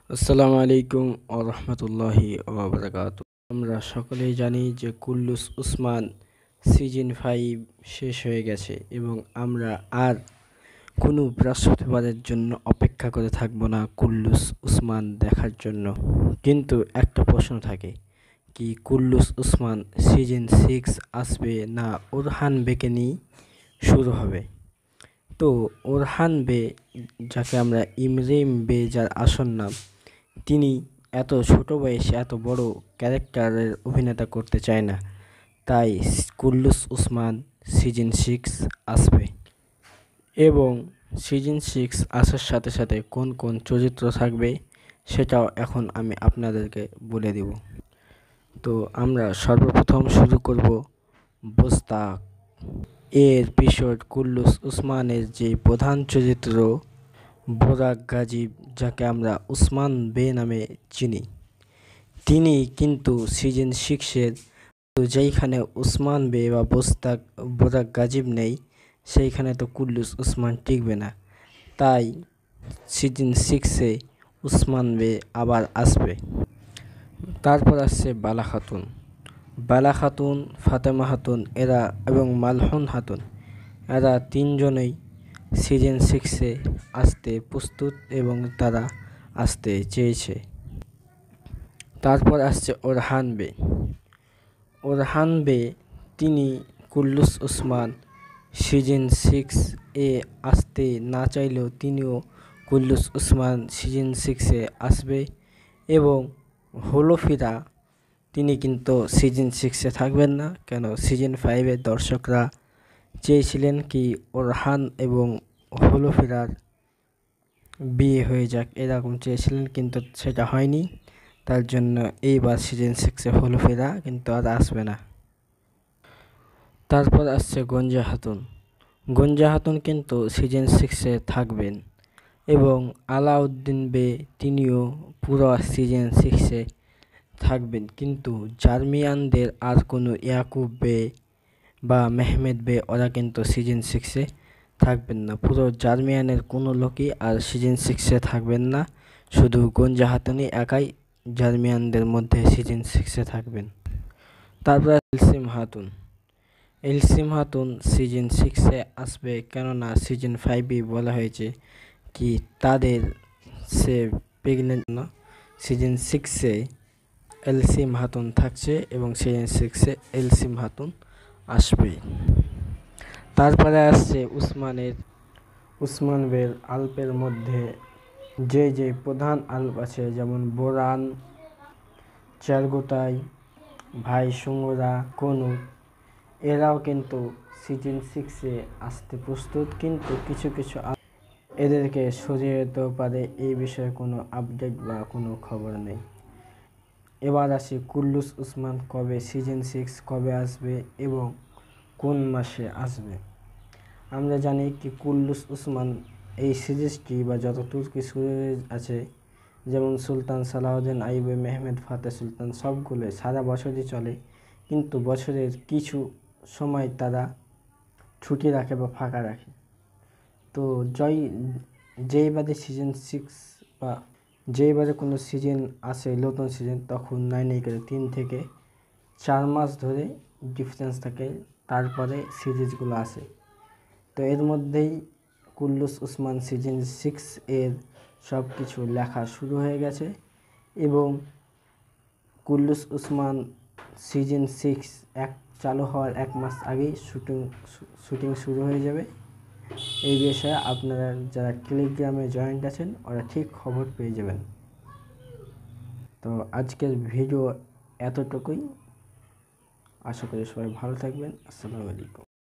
আসসালামু আলাইকুম ওয়া রাহমাতুল্লাহি ওয়া বারাকাতুহু। আমরা সকলেই জানি যে কুল্লুস উসমান সিজন 5 শেষ হয়ে গেছে এবং আমরা আর কোনো বৃহস্পতিবারের জন্য অপেক্ষা করে থাকবো না কুল্লুস উসমান দেখার জন্য। কিন্তু একটা প্রশ্ন থাকে, কি কুল্লুস উসমান সিজন 6 আসবে না ওরহান বেকে নিয়ে শুরু হবে? তো ওরহান বে, যাকে আমরা ইমরেম বে যার আসল নাম, তিনি এত ছোট বয়সে এত বড় ক্যারেক্টারের অভিনেতা করতে চায় না, তাই কুল্লুস উসমান সিজন 6 আসবে। এবং সিজন 6 আসার সাথে সাথে কোন কোন চরিত্র থাকবে সেটাও এখন আমি আপনাদেরকে বলে দেব। তো আমরা সর্বপ্রথম শুরু করব বোস্তাক এর এপিসোড। কুল্লুস উসমানের যে প্রধান চরিত্র বোরাক গাজীব, যাকে আমরা উসমান বে নামে চিনি, তিনি কিন্তু সিজন 6-এর যেইখানে উসমান বে বা বোরাক গাজীব নেই, সেইখানে তো কুল্লুস উসমান টিকবে না। তাই সিজন 6-এ উসমান বে আবার আসবে। তারপর আসছে বালা খাতুন, ফাতেমা খাতুন এরা এবং মালহুন খাতুন, এরা তিনজনেই সিজন 6-এ আসতে প্রস্তুত এবং তারা আসতে চেয়েছে। তারপর আসছে ওরহান বে, তিনি কুল্লুস উসমান সিজন 6-এ আসতে না চাইলেও তিনিও কুল্লুস উসমান সিজন 6-এ আসবে। এবং হলফিরা, তিনি কিন্তু সিজন 6-এ থাকবেন না, কেন সিজন 5-এর দর্শকরা চেয়েছিলেন কি ওরহান এবং হলফিরার বিয়ে হয়ে যাক, এরকম চেয়েছিলেন, কিন্তু সেটা হয়নি। তার জন্য এইবার সিজন 6-এ হলফিরা কিন্তু আর আসবে না। তারপর আসছে গঞ্জা খাতুন কিন্তু সিজন 6-এ থাকবেন। এবং আলাউদ্দিন বে, তিনিও পুরো সিজন 6-এ থাকবেন, কিন্তু জার্মিয়ানদের আর কোনো ইয়াকুব বে বা মেহমেদ বে ওরা কিন্তু সিজন 6-এ থাকবেন না। পুরো জার্মিয়ানের কোনো লোকই আর সিজন 6-এ থাকবেন না, শুধু গঞ্জা খাতুনই একাই জার্মিয়ানদের মধ্যে সিজন 6-এ থাকবেন। তারপর এলসিম খাতুন সিজন 6-এ আসবে, কেননা সিজন 5-এ বলা হয়েছে কি তাদের সে প্রেগনেন্ট না। সিজন 6-এ এলসিম খাতুন থাকছে এবং সিজন 6-এ এলসিম খাতুন আসবে। তারপরে আসছে উসমান বের আলপের মধ্যে যে প্রধান আলপ আছে, যেমন বোরান, চারগোটাই, ভাই সুঙ্গরা, কনুক, এরাও কিন্তু সিজন 6-এ আসতে প্রস্তুত, কিন্তু কিছু এদেরকে সরিয়ে যেতেও পারে, এই বিষয়ে কোনো আপডেট বা কোনো খবর নেই। এবার আসি কুল্লুস উসমান কবে সিজন 6 কবে আসবে এবং কোন মাসে আসবে। আমরা জানি কি কুল্লুস উসমান এই সিরিজটি বা যত তুর্কি সিরিজ আছে, যেমন সুলতান সালাউদ্দিন আইয়ুবী, মেহমেদ ফাতে সুলতান, সবগুলোই সারা বছরই চলে, কিন্তু বছরের কিছু সময় তারা ছুটি রাখে বা ফাঁকা রাখে। তো যেইবারে সিজন 6 বা যেইবারে কোনো সিজন আসে, নতুন সিজন, তখন নাই করে 3 থেকে 4 মাস ধরে ডিফারেন্স থাকে, তারপরে সিরিজগুলো আসে। তো এর মধ্যেই কুল্লুস উসমান সিজন 6-এর সব কিছু লেখা শুরু হয়ে গেছে এবং কুল্লুস উসমান সিজন 6 চালু হওয়ার 1 মাস আগেই শুটিং শুরু হয়ে যাবে। এই বিষয়ে আপনারা যারা টেলিগ্রামে জয়েন্ট আছেন ওরা ঠিক খবর পেয়ে যাবেন। তো আজকের ভিডিও এতটুকুই, আশা করি সবাই ভালো থাকবেন। আসসালামু আলাইকুম।